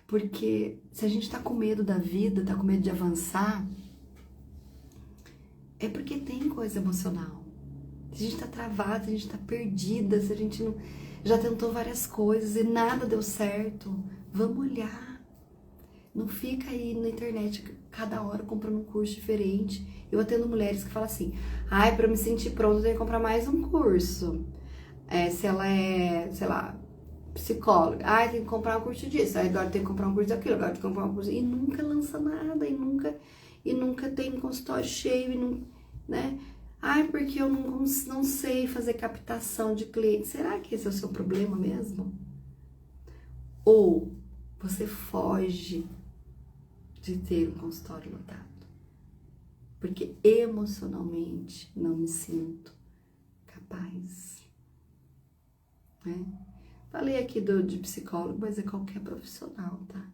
A: Porque se a gente tá com medo da vida, tá com medo de avançar, é porque tem coisa emocional. Se a gente tá travada, se a gente tá perdida, se a gente não, já tentou várias coisas e nada deu certo, vamos olhar. Não fica aí na internet cada hora comprando um curso diferente. Eu atendo mulheres que falam assim, ai, pra me sentir pronta eu tenho que comprar mais um curso. Se ela é, sei lá, psicóloga, ai, tem que comprar um curso disso, aí agora tem que comprar um curso daquilo, agora tem que comprar um curso... E nunca lança nada, e nunca tem consultório cheio, e não, né? Ai, porque eu não sei fazer captação de clientes. Será que esse é o seu problema mesmo? Ou você foge de ter um consultório lotado? Porque emocionalmente não me sinto capaz, né? Falei aqui de psicólogo, mas é qualquer profissional, tá?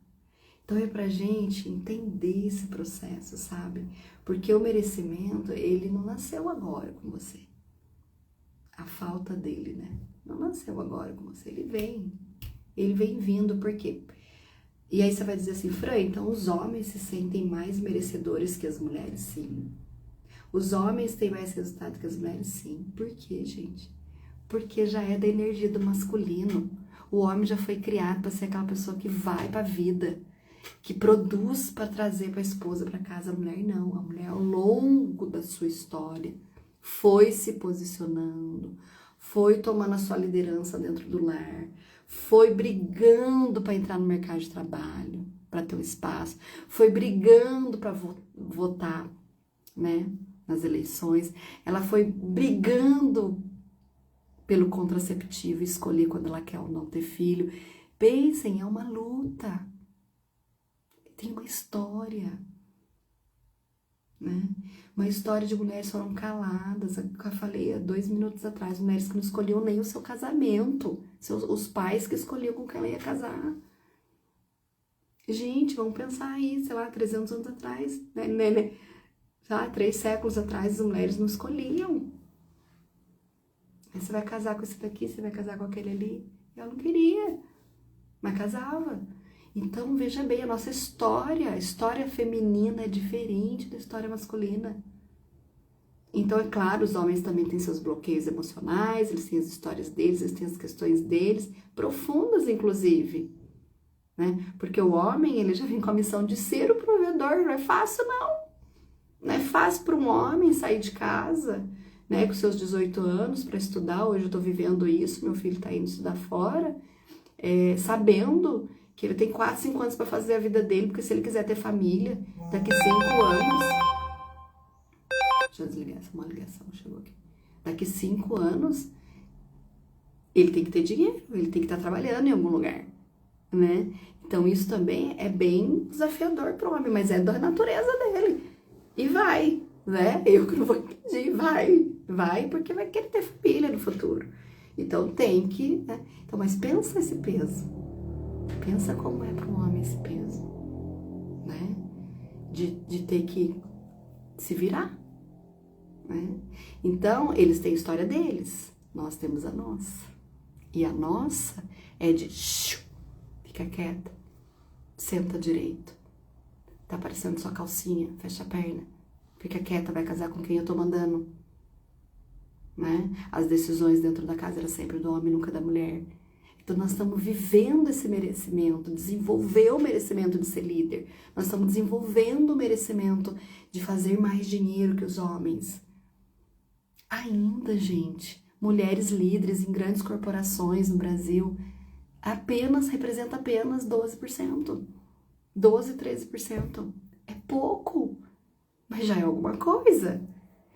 A: Então é pra gente entender esse processo, sabe? Porque o merecimento, ele não nasceu agora com você. A falta dele, né? Não nasceu agora com você, ele vem vindo, por quê? E aí você vai dizer assim, Fran, então os homens se sentem mais merecedores que as mulheres? Sim. Os homens têm mais resultado que as mulheres? Sim. Por quê, gente? Porque já é da energia do masculino. O homem já foi criado para ser aquela pessoa que vai para a vida, que produz para trazer para a esposa para casa. A mulher não. A mulher, ao longo da sua história, foi se posicionando, foi tomando a sua liderança dentro do lar, foi brigando para entrar no mercado de trabalho, para ter um espaço, foi brigando para votar, né, nas eleições, ela foi brigando pelo contraceptivo, escolher quando ela quer ou não ter filho. Pensem, é uma luta, tem uma história, né? Uma história de mulheres que foram caladas, que eu falei há 2 minutos atrás, mulheres que não escolhiam nem o seu casamento, os pais que escolhiam com quem ela ia casar. Gente, vamos pensar aí, sei lá, 300 anos atrás, né? Sei lá, 3 séculos atrás, as mulheres não escolhiam. Aí você vai casar com esse daqui, você vai casar com aquele ali. Eu não queria, mas casava. Então, veja bem, a nossa história, a história feminina é diferente da história masculina. Então, é claro, os homens também têm seus bloqueios emocionais, eles têm as histórias deles, eles têm as questões deles, profundas, inclusive, né? Porque o homem, ele já vem com a missão de ser o provedor, não é fácil, não. Não é fácil para um homem sair de casa, né, com seus 18 anos para estudar. Hoje eu tô vivendo isso, meu filho tá indo estudar fora, sabendo que ele tem 4, 5 anos para fazer a vida dele, porque se ele quiser ter família, daqui 5 anos... Deixa eu desligar, uma ligação chegou aqui. Daqui 5 anos, ele tem que ter dinheiro, ele tem que estar trabalhando em algum lugar, né? Então isso também é bem desafiador para o homem, mas é da natureza dele. E vai, né? Eu que não vou impedir, vai, porque vai querer ter família no futuro. Então tem que, né? Então, mas pensa esse peso. Pensa como é para um homem esse peso, né? De ter que se virar, né? Então, eles têm a história deles, nós temos a nossa. E a nossa é de fica quieta, senta direito, tá aparecendo sua calcinha, fecha a perna, fica quieta, vai casar com quem eu tô mandando, né? As decisões dentro da casa eram sempre do homem, nunca da mulher. Então nós estamos vivendo esse merecimento, desenvolver o merecimento de ser líder, nós estamos desenvolvendo o merecimento de fazer mais dinheiro que os homens. Ainda, gente, mulheres líderes em grandes corporações no Brasil representa apenas 12%. 12, 13%. É pouco, mas já é alguma coisa.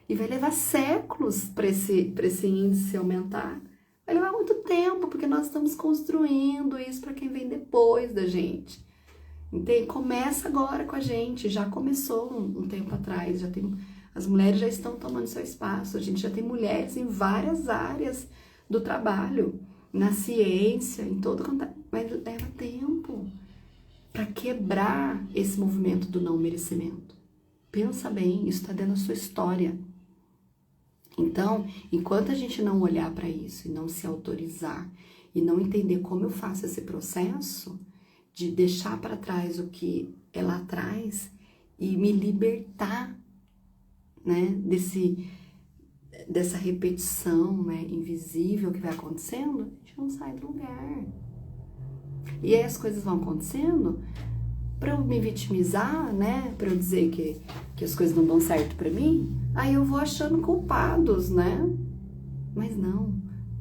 A: E vai levar séculos para esse índice aumentar. Vai levar muito tempo, porque nós estamos construindo isso para quem vem depois da gente. Entende? Começa agora com a gente. Já começou um tempo atrás. As mulheres já estão tomando seu espaço. A gente já tem mulheres em várias áreas do trabalho. Na ciência, em todo contato. Mas leva tempo para quebrar esse movimento do não merecimento. Pensa bem, isso está dentro da sua história. Então, enquanto a gente não olhar para isso e não se autorizar e não entender como eu faço esse processo de deixar para trás o que é lá atrás e me libertar, né, dessa repetição, né, invisível que vai acontecendo, a gente não sai do lugar. E aí as coisas vão acontecendo para eu me vitimizar, né, para eu dizer que as coisas não dão certo para mim, aí eu vou achando culpados, né? Mas não,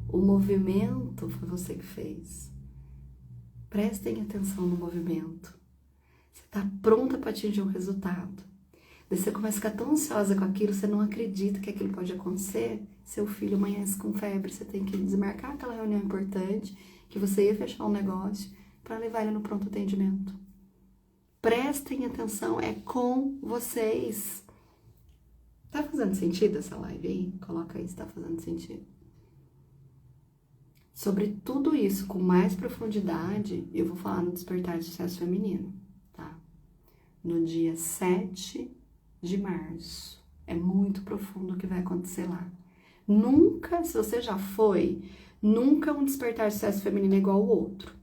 A: o movimento foi você que fez. Prestem atenção no movimento. Você está pronta para atingir um resultado. Daí você começa a ficar tão ansiosa com aquilo, você não acredita que aquilo pode acontecer. Seu filho amanhece com febre, você tem que desmarcar aquela reunião importante, que você ia fechar um negócio, para levar ele no pronto atendimento. Prestem atenção, é com vocês. Tá fazendo sentido essa live aí? Coloca aí se tá fazendo sentido. Sobre tudo isso, com mais profundidade, eu vou falar no Despertar de Sucesso Feminino, tá? No dia 7 de março. É muito profundo o que vai acontecer lá. Nunca, se você já foi, nunca um Despertar de Sucesso Feminino é igual ao outro,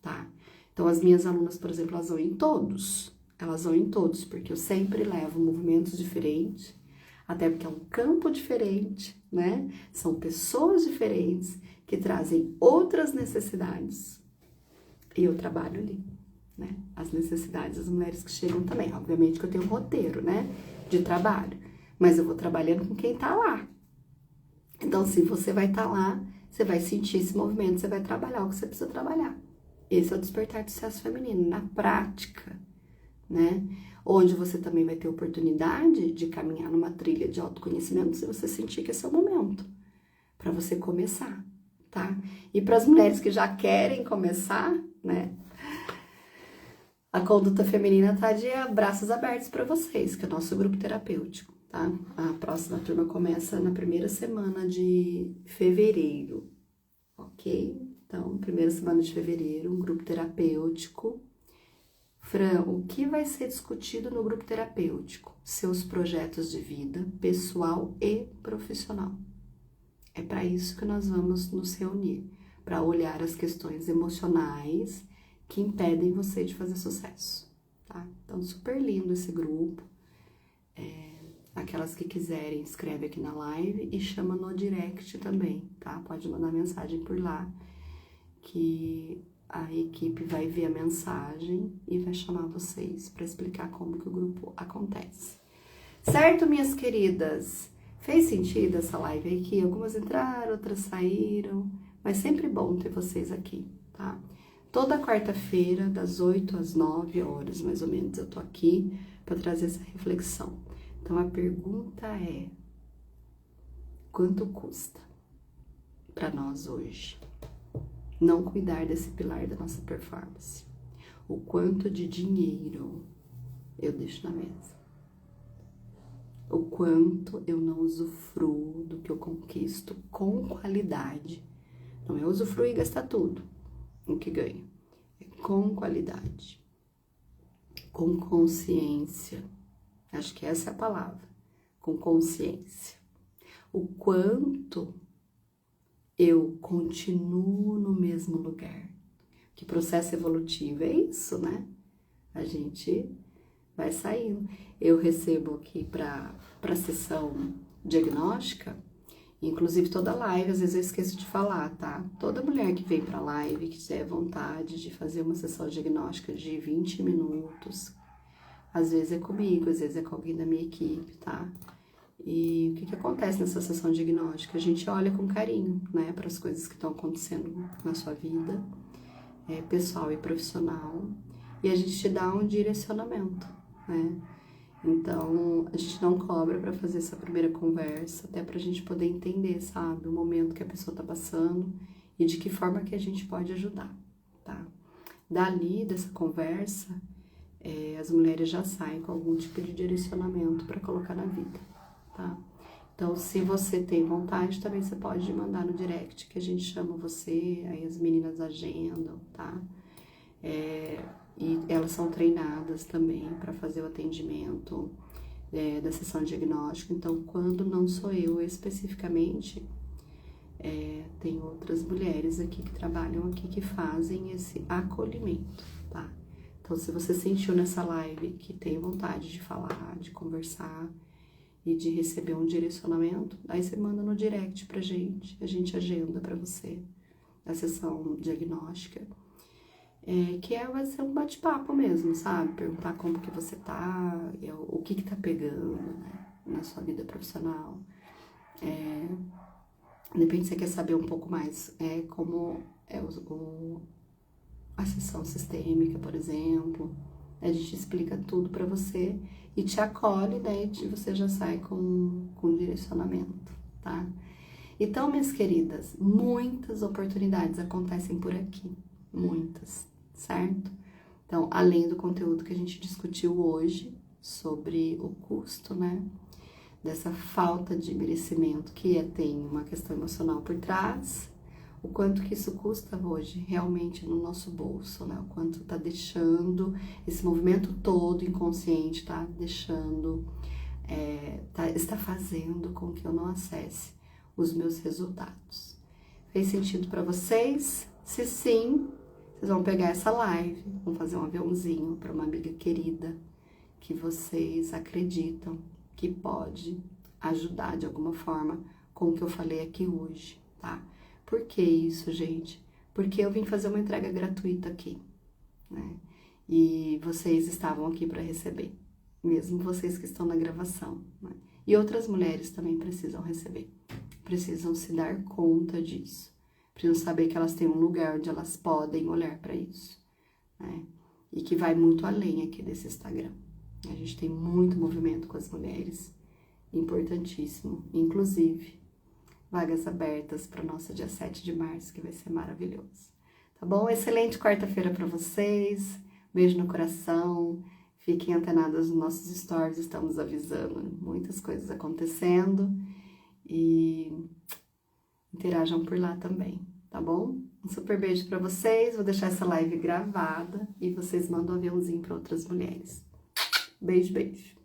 A: tá? Então, as minhas alunas, por exemplo, elas vão em todos, porque eu sempre levo movimentos diferentes, até porque é um campo diferente, né? São pessoas diferentes que trazem outras necessidades e eu trabalho ali, né? As necessidades das mulheres que chegam também. Obviamente que eu tenho um roteiro, né? De trabalho, mas eu vou trabalhando com quem tá lá. Então, se você vai estar lá, você vai sentir esse movimento, você vai trabalhar o que você precisa trabalhar. Esse é o Despertar de Sucesso Feminino, na prática, né? Onde você também vai ter oportunidade de caminhar numa trilha de autoconhecimento se você sentir que esse é o momento para você começar, tá? E para as mulheres que já querem começar, né? A Conduta Feminina tá de braços abertos para vocês, que é o nosso grupo terapêutico, tá? A próxima turma começa na primeira semana de fevereiro, ok? Então, primeira semana de fevereiro, um grupo terapêutico. Fran, o que vai ser discutido no grupo terapêutico? Seus projetos de vida, pessoal e profissional. É para isso que nós vamos nos reunir, para olhar as questões emocionais que impedem você de fazer sucesso, tá? Então, super lindo esse grupo. Aquelas que quiserem, escreve aqui na live e chama no direct também, tá? Pode mandar mensagem por lá, que a equipe vai ver a mensagem e vai chamar vocês para explicar como que o grupo acontece. Certo, minhas queridas? Fez sentido essa live aqui? Algumas entraram, outras saíram, mas sempre bom ter vocês aqui, tá? Toda quarta-feira, das 8 às 9 horas, mais ou menos, eu tô aqui para trazer essa reflexão. Então, a pergunta é: quanto custa para nós hoje não cuidar desse pilar da nossa performance? O quanto de dinheiro eu deixo na mesa? O quanto eu não usufruo do que eu conquisto com qualidade? Não é usufruir e gastar tudo o que ganho. É com qualidade, com consciência. Acho que essa é a palavra, com consciência. O quanto eu continuo no mesmo lugar. Que processo evolutivo é isso, né? A gente vai saindo. Eu recebo aqui para a sessão diagnóstica, inclusive toda live, às vezes eu esqueço de falar, tá? Toda mulher que vem para live, que tiver vontade de fazer uma sessão diagnóstica de 20 minutos, às vezes é comigo, às vezes é com alguém da minha equipe, tá? E o que acontece nessa sessão diagnóstica? A gente olha com carinho, né, para as coisas que estão acontecendo na sua vida, pessoal e profissional, e a gente te dá um direcionamento, né? Então, a gente não cobra para fazer essa primeira conversa, até para a gente poder entender, sabe, o momento que a pessoa tá passando e de que forma que a gente pode ajudar, tá? Dali, dessa conversa, as mulheres já saem com algum tipo de direcionamento para colocar na vida, tá? Então, se você tem vontade, também você pode mandar no direct, que a gente chama você, aí as meninas agendam, tá? E elas são treinadas também para fazer o atendimento da sessão diagnóstica. Então, quando não sou eu especificamente, tem outras mulheres aqui que trabalham aqui que fazem esse acolhimento, tá? Então, se você sentiu nessa live que tem vontade de falar, de conversar e de receber um direcionamento, aí você manda no direct pra gente, a gente agenda pra você a sessão diagnóstica. Que vai ser um bate-papo mesmo, sabe? Perguntar como que você tá, o que tá pegando, né, na sua vida profissional. De repente você quer saber um pouco mais como é a sessão sistêmica, por exemplo. A gente explica tudo pra você e te acolhe, daí você já sai com direcionamento, tá? Então, minhas queridas, muitas oportunidades acontecem por aqui, muitas, certo? Então, além do conteúdo que a gente discutiu hoje sobre o custo, né, dessa falta de merecimento que tem uma questão emocional por trás, o quanto que isso custa hoje realmente no nosso bolso, né? O quanto tá deixando esse movimento todo inconsciente, tá deixando, está fazendo com que eu não acesse os meus resultados. Fez sentido para vocês? Se sim, vocês vão pegar essa live, vão fazer um aviãozinho para uma amiga querida que vocês acreditam que pode ajudar de alguma forma com o que eu falei aqui hoje, tá? Por que isso, gente? Porque eu vim fazer uma entrega gratuita aqui, né? E vocês estavam aqui para receber, mesmo vocês que estão na gravação, né? E outras mulheres também precisam receber, precisam se dar conta disso, precisam saber que elas têm um lugar onde elas podem olhar para isso, né? E que vai muito além aqui desse Instagram. A gente tem muito movimento com as mulheres, importantíssimo, inclusive vagas abertas para o nosso dia 7 de março, que vai ser maravilhoso. Tá bom? Excelente quarta-feira para vocês. Beijo no coração. Fiquem antenadas nos nossos stories, estamos avisando muitas coisas acontecendo. E interajam por lá também, tá bom? Um super beijo para vocês. Vou deixar essa live gravada e vocês mandam um aviãozinho para outras mulheres. Beijo, beijo.